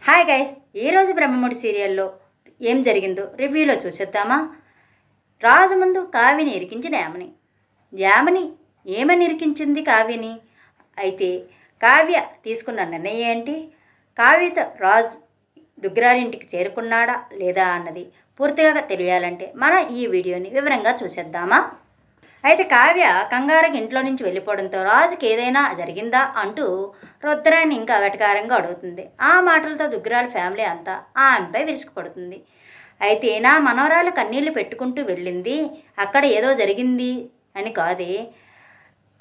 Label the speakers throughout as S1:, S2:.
S1: Hi guys, ఈరోజు బ్రహ్మముడి సీరియల్లో ఏం జరిగిందో రివ్యూలో చూసేద్దామా. రాజు ముందు కావ్యని ఇరికించిన యామిని. యామిని ఏమని ఇరికించింది కావ్యని? అయితే కావ్య తీసుకున్న నిర్ణయం ఏంటి? కావ్యతో రాజు దుగ్గిరాలింటికి చేరుకున్నాడా లేదా అన్నది పూర్తిగా తెలియాలంటే మనం ఈ వీడియోని వివరంగా చూసేద్దామా. అయితే కావ్య కంగారుకి ఇంట్లో నుంచి వెళ్ళిపోవడంతో రాజుకి ఏదైనా జరిగిందా అంటూ రుద్రాన్ని ఇంకా వెటకారంగా అడుగుతుంది. ఆ మాటలతో దుగ్గిరాల ఫ్యామిలీ అంతా ఆమెపై విరుచుకుపడుతుంది. అయితే నా మనవరాలు కన్నీళ్లు పెట్టుకుంటూ వెళ్ళింది, అక్కడ ఏదో జరిగింది అని కాదే,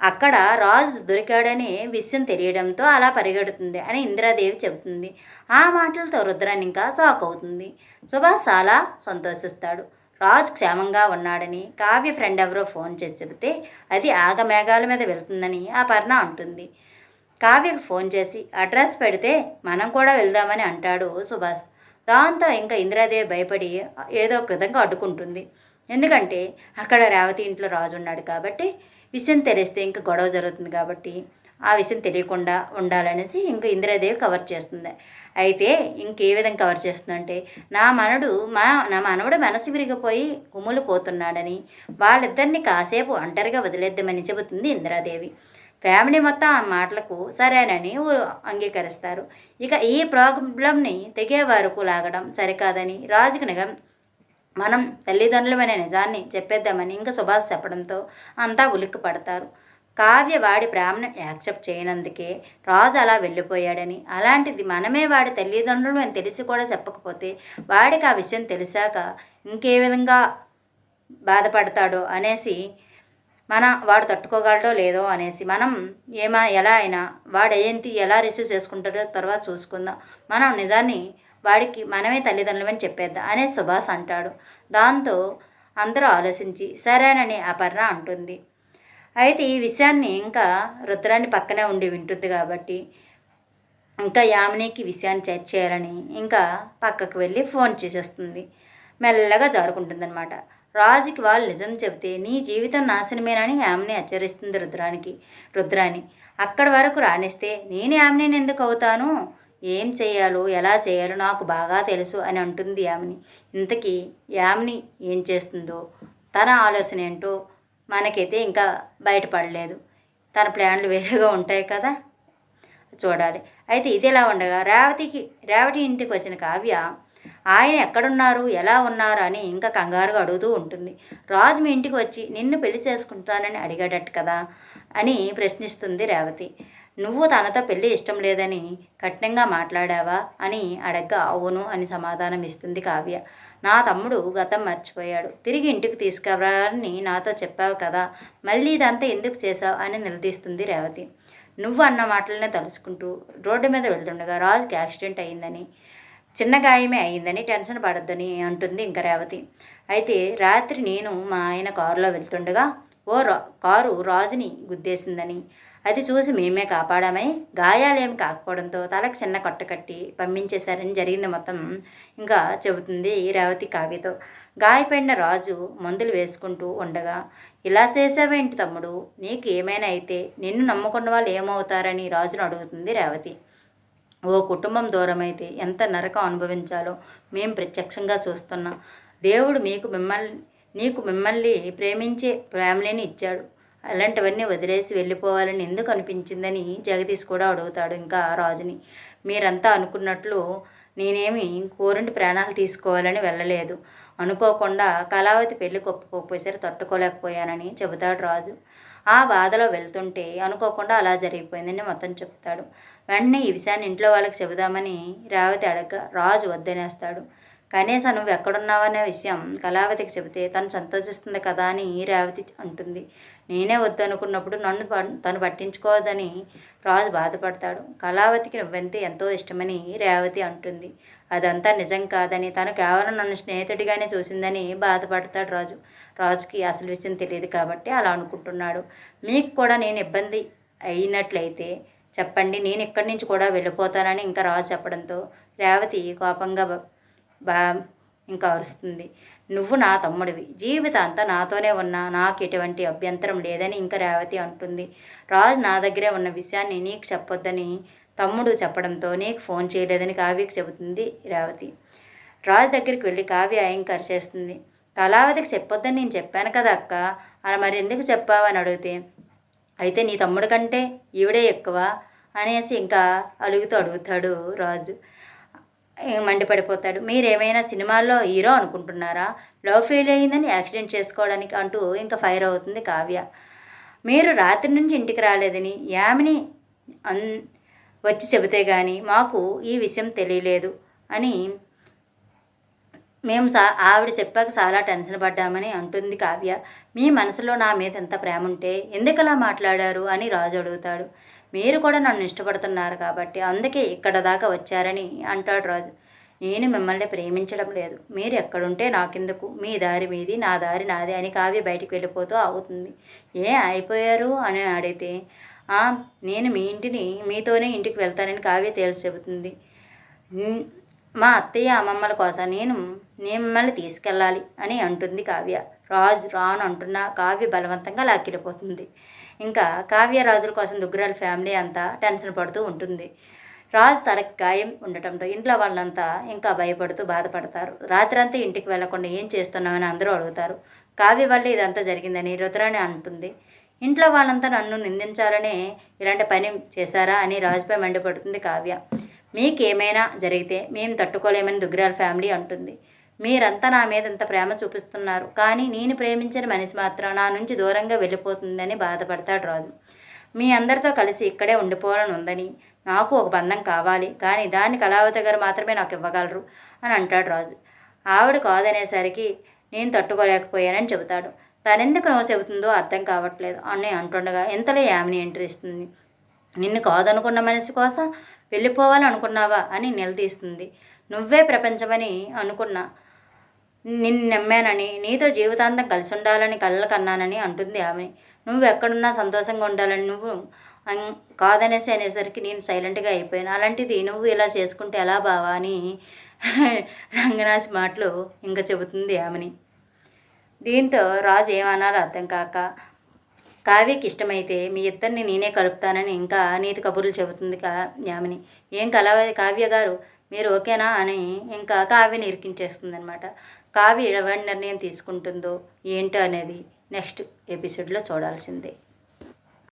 S1: అక్కడ రాజు దొరికాడని విషయం తెలియడంతో అలా పరిగెడుతుంది అని ఇందిరాదేవి చెబుతుంది. ఆ మాటలతో రుద్రాన్ని ఇంకా షాక్ అవుతుంది. సుభాష్ చాలా సంతోషిస్తాడు. రాజు క్షేమంగా ఉన్నాడని కావ్య ఫ్రెండ్ ఎవరో ఫోన్ చేసి చెబితే అది ఆగమేఘాల మీద వెళ్తుందని అపర్ణ అంటుంది. కావ్యకు ఫోన్ చేసి అడ్రస్ పెడితే మనం కూడా వెళ్దామని అంటాడు సుభాష్. దాంతో ఇంకా ఇందిరాదేవి భయపడి ఏదో ఒక విధంగా అడ్డుకుంటుంది. ఎందుకంటే అక్కడ రేవతి ఇంట్లో రాజు ఉన్నాడు కాబట్టి విషయం తెలిస్తే ఇంకా గొడవ జరుగుతుంది కాబట్టి ఆ విషయం తెలియకుండా ఉండాలనేసి ఇంక ఇందిరాదేవి కవర్ చేస్తుంది. అయితే ఇంకే విధంగా కవర్ చేస్తుందంటే నా మనవడు మనసు విరిగిపోయి కుమ్ములు పోతున్నాడని వాళ్ళిద్దరిని కాసేపు ఒంటరిగా వదిలేద్దామని చెబుతుంది ఇందిరాదేవి. ఫ్యామిలీ మొత్తం ఆ మాటలకు సరేనని అంగీకరిస్తారు. ఇక ఈ ప్రాబ్లంని తెగే వరకు లాగడం సరికాదని రాజుకి మనం తల్లిదండ్రులమైన నిజాన్ని చెప్పేద్దామని ఇంకా సుభాష్ చెప్పడంతో అంతా ఉలిక్కి పడతారు. కావ్య వాడి ప్రేమను యాక్సెప్ట్ చేయనందుకే రాజు అలా వెళ్ళిపోయాడని, అలాంటిది మనమే వాడి తల్లిదండ్రులు అని తెలిసి కూడా చెప్పకపోతే వాడికి ఆ విషయం తెలిసాక ఇంకే విధంగా బాధపడతాడో అనేసి వాడు తట్టుకోగలడో లేదో అనేసి మనం ఎలా అయినా వాడు ఏంటి ఎలా రిసీవ్ చేసుకుంటాడో తర్వాత చూసుకుందాం, మనం నిజాన్ని వాడికి మనమే తల్లిదండ్రులని చెప్పేద్దాం అనేసి సుభాష్ అంటాడు. దాంతో అందరూ ఆలోచించి సరేనని అపర్ణ అంటుంది. అయితే ఈ విషయాన్ని ఇంకా రుద్రాన్ని పక్కనే ఉండి వింటుంది కాబట్టి ఇంకా యామినికి విషయాన్ని చెక్ చేయాలని ఇంకా పక్కకు వెళ్ళి ఫోన్ చేసేస్తుంది. మెల్లగా జారుకుంటుందన్నమాట. రాజుకి వాళ్ళు నిజం చెబితే నీ జీవితం నాశనమేనని యామిని హెచ్చరిస్తుంది రుద్రాని. అక్కడి వరకు రాణిస్తే నేను యామిని ఎందుకు అవుతాను, ఏం చేయాలో ఎలా చేయాలో నాకు బాగా తెలుసు అని అంటుంది యామిని. ఇంతకీ యామిని ఏం చేస్తుందో తన ఆలోచన ఏంటో మనకైతే ఇంకా బయటపడలేదు. తన ప్లాన్లు వేరేగా ఉంటాయి కదా, చూడాలి. అయితే ఇదిలా ఉండగా రేవతి ఇంటికి వచ్చిన కావ్య ఆయన ఎక్కడున్నారు ఎలా ఉన్నారు అని ఇంకా కంగారుగా అడుగుతూ ఉంటుంది. రాజు మీ ఇంటికి వచ్చి నిన్ను పెళ్లి చేసుకుంటానని అడిగాడట కదా అని ప్రశ్నిస్తుంది రేవతి. నువ్వు తనతో పెళ్ళి ఇష్టం లేదని కఠినంగా మాట్లాడావా అని అడగ్గా అవును అని సమాధానం ఇస్తుంది కావ్య. నా తమ్ముడు గతం మర్చిపోయాడు, తిరిగి ఇంటికి తీసుకురావాలని నాతో చెప్పావు కదా, మళ్ళీ ఇదంతా ఎందుకు చేశావు అని నిలదీస్తుంది రేవతి. నువ్వు అన్న మాటలనే తలుచుకుంటూ రోడ్డు మీద వెళ్తుండగా రాజుకి యాక్సిడెంట్ అయిందని, చిన్న గాయమే అయిందని టెన్షన్ పడద్దని అంటుంది ఇంకా రేవతి. అయితే రాత్రి నేను మా ఆయన కారులో వెళ్తుండగా కారు రాజుని గుద్దేసిందని, అది చూసి మేమే కాపాడామని, గాయాలేమి కాకపోవడంతో తలకు చిన్న కట్టు కట్టి పంపించేశారని జరిగింది మొత్తం ఇంకా చెబుతుంది రేవతి కావ్యతో. గాయపడిన రాజు మందులు వేసుకుంటూ ఉండగా ఇలా చేసావేంటి తమ్ముడు, నీకు ఏమైనా అయితే నిన్ను నమ్ముకున్న వాళ్ళు ఏమవుతారని రాజును అడుగుతుంది రేవతి. ఓ కుటుంబం దూరమైతే ఎంత నరకం అనుభవించాలో మేం ప్రత్యక్షంగా చూస్తున్నాం. దేవుడు నీకు మిమ్మల్ని ప్రేమించే ఫ్యామిలీని ఇచ్చాడు, అలాంటివన్నీ వదిలేసి వెళ్ళిపోవాలని ఎందుకు అనిపించిందని జగదీష్ కూడా అడుగుతాడు ఇంకా రాజుని. మీరంతా అనుకున్నట్లు నేనేమి కోరింటి ప్రాణాలు తీసుకోవాలని వెళ్ళలేదు, అనుకోకుండా కళావతి పెళ్లి ఒప్పుకోకపోయేసరి తట్టుకోలేకపోయానని చెబుతాడు రాజు. ఆ బాధలో వెళ్తుంటే అనుకోకుండా అలా జరిగిపోయిందని మొత్తం చెప్తాడు. వెంటనే ఈ విషయాన్ని ఇంట్లో వాళ్ళకి చెబుదామని రేవతి అడగ రాజు వద్దనేస్తాడు. కనీసం నువ్వు ఎక్కడున్నావనే విషయం కళావతికి చెబితే తను సంతోషిస్తుంది కదా అని రేవతి అంటుంది. నేనే వద్దనుకున్నప్పుడు నన్ను తను పట్టించుకోవద్దని రాజు బాధపడతాడు. కళావతికి నువ్వెంతే ఎంతో ఇష్టమని రేవతి అంటుంది. అదంతా నిజం కాదని, తను కేవలం నన్ను స్నేహితుడిగానే చూసిందని బాధపడతాడు రాజు. రాజుకి అసలు విషయం తెలియదు కాబట్టి అలా అనుకుంటున్నాడు. మీకు కూడా నేను ఇబ్బంది అయినట్లయితే చెప్పండి, నేను ఇక్కడి నుంచి కూడా వెళ్ళిపోతానని ఇంకా రాజు చెప్పడంతో రేవతి కోపంగా ఇంకా అరుస్తుంది. నువ్వు నా తమ్ముడివి, జీవితాంతా నాతోనే ఉన్నా నాకు ఎటువంటి అభ్యంతరం లేదని ఇంకా రేవతి అంటుంది. రాజు నా దగ్గరే ఉన్న విషయాన్ని నీకు చెప్పొద్దని తమ్ముడు చెప్పడంతో నీకు ఫోన్ చేయలేదని కావ్యకి చెబుతుంది రేవతి. రాజు దగ్గరికి వెళ్ళి కావ్య కరిచేస్తుంది. కళావతికి చెప్పొద్దని నేను చెప్పాను కదా అక్క, అలా మరి ఎందుకు చెప్పావని అడిగితే, అయితే నీ తమ్ముడు కంటే ఈవిడే ఎక్కువ అనేసి ఇంకా అడుగుతాడు రాజు. మండిపడిపోతాడు. మీరేమైనా సినిమాల్లో హీరో అనుకుంటున్నారా? లవ్ ఫెయిల్ అయ్యిందని యాక్సిడెంట్ చేసుకోవడానికి అంటూ ఇంకా ఫైర్ అవుతుంది కావ్య. మీరు రాత్రి నుంచి ఇంటికి రాలేదని యామిని వచ్చి చెబితే కానీ మాకు ఈ విషయం తెలియలేదు అని మేము ఆవిడ చెప్పాక చాలా టెన్షన్ పడ్డామని అంటుంది కావ్య. మీ మనసులో నా మీద ఎంత ప్రేమ ఉంటే ఎందుకలా మాట్లాడారు అని రాజు అడుగుతాడు. మీరు కూడా నన్ను ఇష్టపడుతున్నారు కాబట్టి అందుకే ఇక్కడ దాకా వచ్చారని అంటాడు రాజు. నేను మిమ్మల్ని ప్రేమించడం లేదు, మీరు ఎక్కడుంటే నాకెందుకు, మీ దారి మీది నా దారి నాది అని కావ్య బయటికి వెళ్ళిపోతూ అవుతుంది. అయిపోయారు అని అడిగితే, నేను మీతోనే ఇంటికి వెళ్తానని కావ్య తేల్చి చెబుతుంది. మా అత్తయ్య అమ్మమ్మల కోసం నేను మిమ్మల్ని తీసుకెళ్ళాలి అని అంటుంది కావ్య. రాజు రాను అంటున్నా కావ్య బలవంతంగా లాక్కెళ్ళిపోతుంది. ఇంకా కావ్య రాజుల కోసం దుగ్గరాల ఫ్యామిలీ అంతా టెన్షన్ పడుతూ ఉంటుంది. రాజు తనకి గాయం ఉండటంతో ఇంట్లో వాళ్ళంతా ఇంకా భయపడుతూ బాధపడతారు. రాత్రి అంతా ఇంటికి వెళ్లకుండా ఏం చేస్తున్నామని అందరూ అడుగుతారు. కావ్య వల్ల ఇదంతా జరిగిందని రుద్రాణి అంటుంది. ఇంట్లో వాళ్ళంతా నన్ను నిందించాలనే ఇలాంటి పని చేశారా అని రాజుపై మండిపడుతుంది కావ్య. మీకేమైనా జరిగితే మేము తట్టుకోలేమని దుగ్గరాల ఫ్యామిలీ అంటుంది. మీరంతా నా మీద ఎంత ప్రేమ చూపిస్తున్నారు, కానీ నేను ప్రేమించిన మనిషి మాత్రం నా నుంచి దూరంగా వెళ్ళిపోతుందని బాధపడతాడు రాజు. మీ అందరితో కలిసి ఇక్కడే ఉండిపోవాలని ఉందని, నాకు ఒక బంధం కావాలి, కానీ దాన్ని కళావతి గారు మాత్రమే నాకు ఇవ్వగలరు అని అంటాడు రాజు. ఆవిడ కాదనేసరికి నేను తట్టుకోలేకపోయానని చెబుతాడు. తనెందుకు నువ్వు చెబుతుందో అర్థం కావట్లేదు అని అంటుండగా ఇంతలో యామిని ఎంట్రీ ఇస్తుంది. నిన్ను కాదనుకున్న మనిషి కోసం వెళ్ళిపోవాలనుకున్నావా అని నిలదీస్తుంది. నువ్వే ప్రపంచమని అనుకున్నా, నిన్ను నమ్మానని, నీతో జీవితాంతం కలిసి ఉండాలని కళ్ళ కన్నానని అంటుంది ఆమె. నువ్వు ఎక్కడున్నా సంతోషంగా ఉండాలని నువ్వు అనేసరికి నేను సైలెంట్గా అయిపోయాను. అలాంటిది నువ్వు ఇలా చేసుకుంటే ఎలా బావా అని రంగనాథ్ మాటలు ఇంకా చెబుతుంది ఆమెని. దీంతో రాజు ఏమన్నారో అర్థం కాక, కావ్యకి ఇష్టమైతే మీ ఇద్దరిని నేనే కలుపుతానని ఇంకా నీతి కబుర్లు చెబుతుంది యామిని. కావ్య గారు మీరు ఓకేనా అని ఇంకా కావ్యని ఇరికించేస్తుంది అనమాట. కావ్య ఎలాంటి నిర్ణయం తీసుకుంటుందో ఏంటో అనేది నెక్స్ట్ ఎపిసోడ్లో చూడాల్సిందే.